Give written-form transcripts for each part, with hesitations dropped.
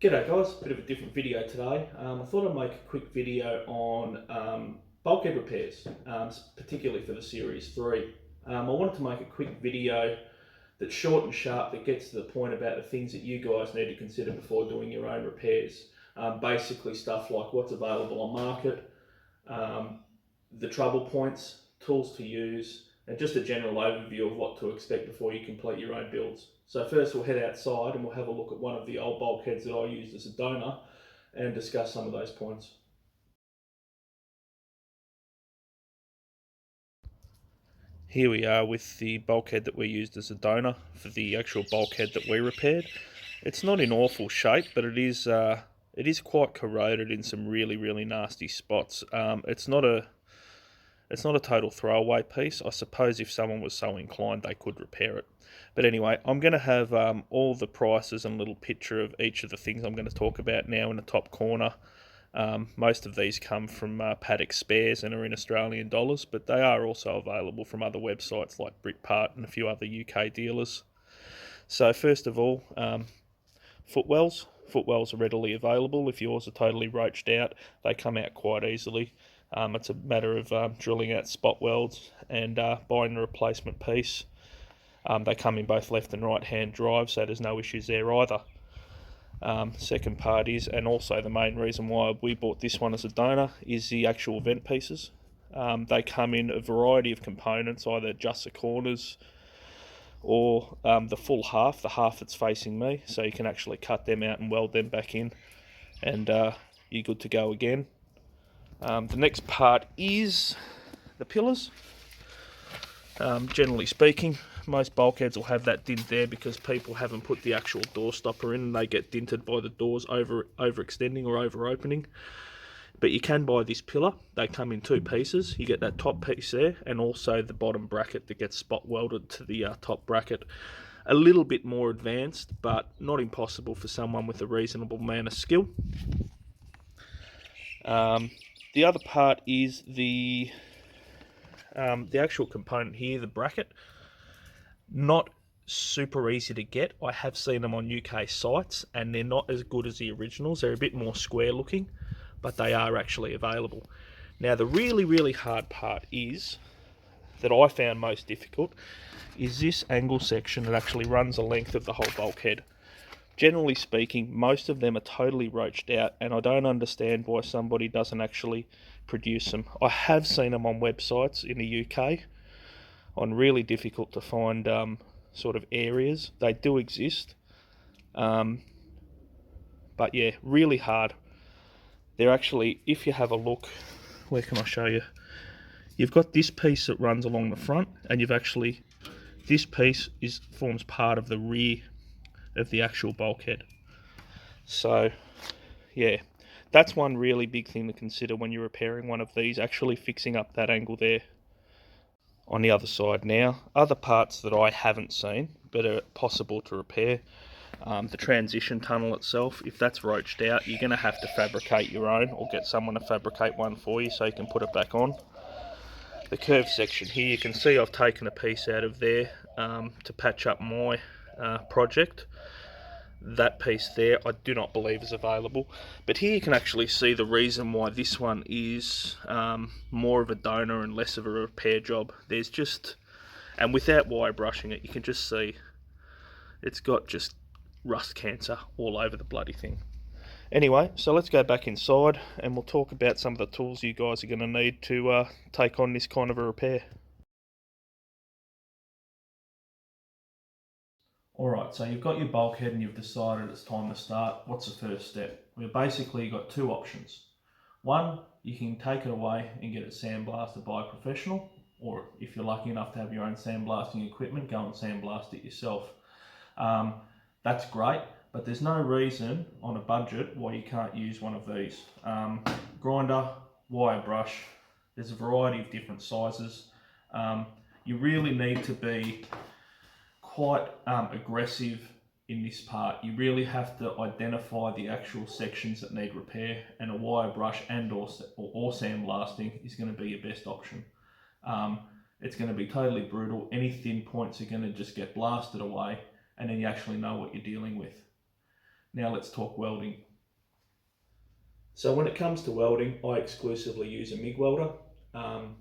G'day guys, bit of a different video today. I thought I'd make a quick video on bulkhead repairs, particularly for the Series 3. I wanted to make a quick video that's short and sharp, that gets to the point about the things that you guys need to consider before doing your own repairs. Basically stuff like what's available on market, the trouble points, tools to use, and just a general overview of what to expect before you complete your own builds. So first we'll head outside and we'll have a look at one of the old bulkheads that I used as a donor and discuss some of those points. Here we are with the bulkhead that we used as a donor for the actual bulkhead that we repaired. It's not in awful shape, but it is quite corroded in some really nasty spots. It's not a total throwaway piece. I suppose if someone was so inclined, they could repair it. But anyway, I'm going to have all the prices and a little picture of each of the things I'm going to talk about now in the top corner. Most of these come from Paddock Spares and are in Australian dollars, but they are also available from other websites like Britpart and a few other UK dealers. So first of all, footwells. Footwells are readily available. If yours are totally roached out, they come out quite easily. It's a matter of drilling out spot welds and buying the replacement piece. They come in both left and right hand drive, so there's no issues there either. Second part is, and also the main reason why we bought this one as a donor, is the actual vent pieces. They come in a variety of components, either just the corners or the full half, the half that's facing me, so you can actually cut them out and weld them back in, and you're good to go again. The next part is the pillars. Generally speaking, most bulkheads will have that dint there because people haven't put the actual door stopper in and they get dinted by the doors overextending or over opening. But you can buy this pillar. They come in two pieces. You get that top piece there and also the bottom bracket that gets spot welded to the top bracket. A little bit more advanced, but not impossible for someone with a reasonable amount of skill. The other part is the actual component here, the bracket. Not super easy to get. I have seen them on UK sites and they're not as good as the originals. They're a bit more square looking, but they are actually available. Now the really hard part is, that I found most difficult, is this angle section that actually runs the length of the whole bulkhead. Generally speaking, most of them are totally roached out, and I don't understand why somebody doesn't actually produce them. I have seen them on websites in the UK on really difficult to find sort of areas. They do exist, but yeah, really hard. They're actually, if you have a look, where can I show you? You've got this piece that runs along the front, and you've actually, this piece forms part of the rear of the actual bulkhead. So yeah, that's one really big thing to consider when you're repairing one of these, actually fixing up that angle there. On the other side now, other parts that I haven't seen but are possible to repair, the transition tunnel itself, if that's roached out, you're going to have to fabricate your own or get someone to fabricate one for you so you can put it back on. The curved section here, you can see I've taken a piece out of there to patch up my project. That piece there I do not believe is available, but here you can actually see the reason why this one is more of a donor and less of a repair job. There's just, and without wire brushing it, you can just see it's got just rust cancer all over the bloody thing. Anyway, so let's go back inside and we'll talk about some of the tools you guys are going to need to take on this kind of a repair. Alright, so you've got your bulkhead and you've decided it's time to start. What's the first step? We've basically got two options. One, you can take it away and get it sandblasted by a professional, or if you're lucky enough to have your own sandblasting equipment, go and sandblast it yourself. That's great, but there's no reason on a budget why you can't use one of these. Grinder, wire brush, there's a variety of different sizes. You really need to be quite aggressive in this part. You really have to identify the actual sections that need repair, and a wire brush and or sandblasting is going to be your best option. It's going to be totally brutal. Any thin points are going to just get blasted away, and then you actually know what you're dealing with. Now let's talk welding. So when it comes to welding, I exclusively use a MIG welder. Um,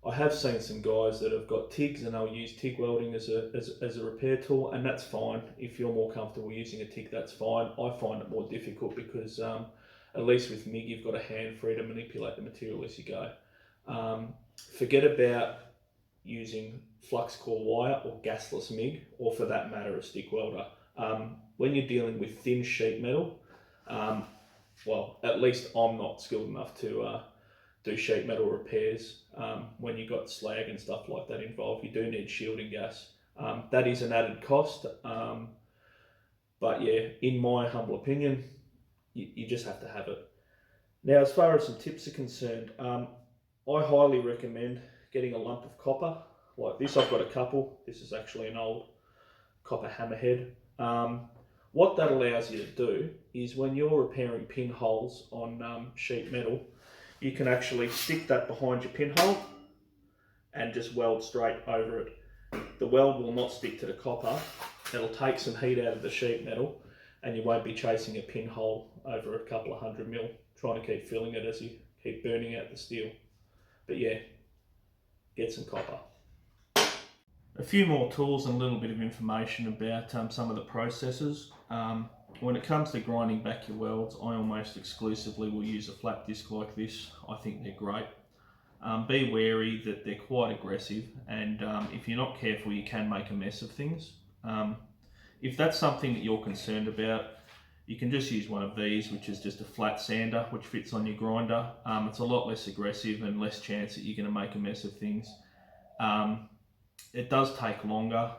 I have seen some guys that have got TIGs and they'll use TIG welding as a repair tool, and that's fine. If you're more comfortable using a TIG, that's fine. I find it more difficult because at least with MIG, you've got a hand free to manipulate the material as you go. Forget about using flux core wire or gasless MIG, or for that matter, a stick welder. When you're dealing with thin sheet metal, well, at least I'm not skilled enough to do sheet metal repairs. When you've got slag and stuff like that involved, you do need shielding gas. That is an added cost, but yeah, in my humble opinion, you just have to have it. Now, as far as some tips are concerned, I highly recommend getting a lump of copper like this. I've got a couple. This is actually an old copper hammerhead. What that allows you to do is when you're repairing pinholes on sheet metal, you can actually stick that behind your pinhole and just weld straight over it. The weld will not stick to the copper. It'll take some heat out of the sheet metal and you won't be chasing a pinhole over a couple of 100 mil, trying to keep filling it as you keep burning out the steel. But yeah, get some copper. A few more tools and a little bit of information about some of the processes. When it comes to grinding back your welds, I almost exclusively will use a flat disc like this. I think they're great. Be wary that they're quite aggressive, and if you're not careful, you can make a mess of things. If that's something that you're concerned about, you can just use one of these, which is just a flat sander, which fits on your grinder. It's a lot less aggressive and less chance that you're going to make a mess of things. It does take longer,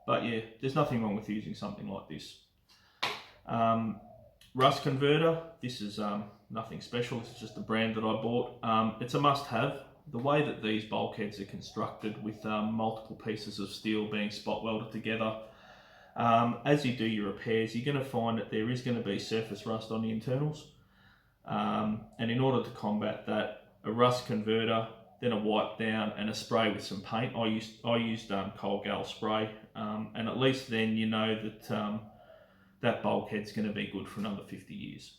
but yeah, there's nothing wrong with using something like this. Rust converter, this is nothing special, this is just the brand that I bought. It's a must-have. The way that these bulkheads are constructed with multiple pieces of steel being spot welded together, as you do your repairs, you're going to find that there is going to be surface rust on the internals. And in order to combat that, a rust converter, then a wipe down and a spray with some paint. I used Colgal spray, and at least then you know that that bulkhead's going to be good for another 50 years.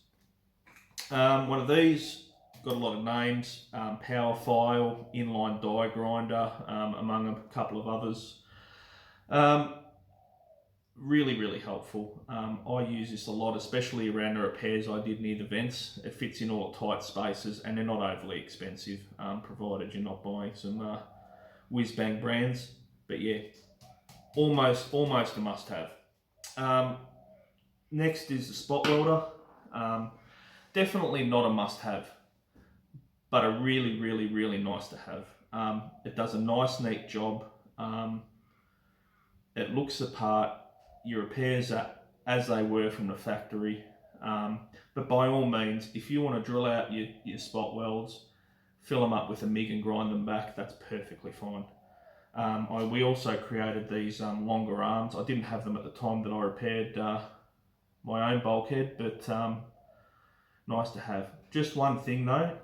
One of these, got a lot of names, power file, inline die grinder, among a couple of others. Really helpful. I use this a lot, especially around the repairs I did near the vents. It fits in all the tight spaces and they're not overly expensive, provided you're not buying some whiz bang brands. But yeah, almost a must have. Next is the spot welder. Definitely not a must have, but a really nice to have. It does a nice neat job. It looks the part. Your repairs are as they were from the factory, but by all means, if you want to drill out your spot welds, fill them up with a MIG and grind them back, that's perfectly fine. We also created these longer arms. I didn't have them at the time that I repaired my own bulkhead, but nice to have. Just one thing though,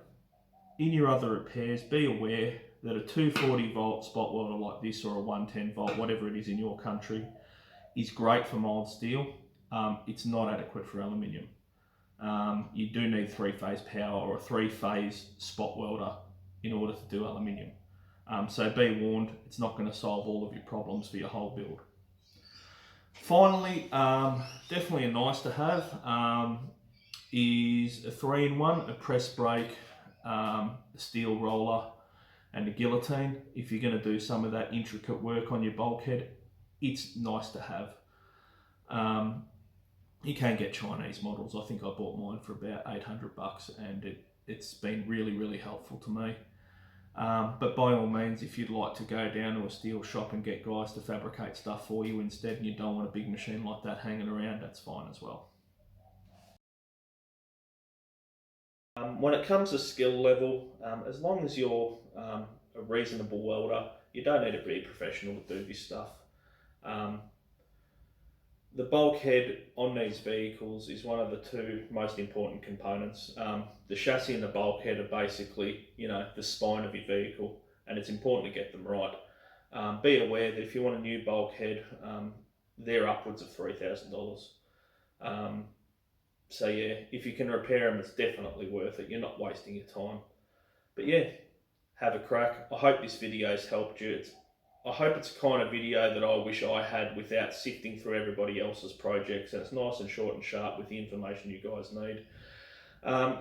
in your other repairs, be aware that a 240 volt spot welder like this or a 110 volt, whatever it is in your country, is great for mild steel. It's not adequate for aluminium. You do need 3-phase power or a 3-phase spot welder in order to do aluminium. So be warned, it's not going to solve all of your problems for your whole build. Finally, definitely a nice to have, is a 3-in-1, a press brake, a steel roller and a guillotine. If you're going to do some of that intricate work on your bulkhead, it's nice to have. You can get Chinese models. I think I bought mine for about $800 and it's been really helpful to me. But by all means, if you'd like to go down to a steel shop and get guys to fabricate stuff for you instead, and you don't want a big machine like that hanging around, that's fine as well. When it comes to skill level, as long as you're a reasonable welder, you don't need to be a professional to do this stuff. The bulkhead on these vehicles is one of the two most important components. The chassis and the bulkhead are basically, the spine of your vehicle, and it's important to get them right. Be aware that if you want a new bulkhead, they're upwards of $3,000. So yeah, if you can repair them, it's definitely worth it. You're not wasting your time. But yeah, have a crack. I hope this video's helped you. I hope it's the kind of video that I wish I had without sifting through everybody else's projects, and it's nice and short and sharp with the information you guys need.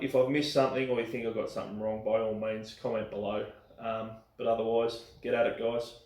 If I've missed something or you think I've got something wrong, by all means, comment below. But otherwise, get at it, guys.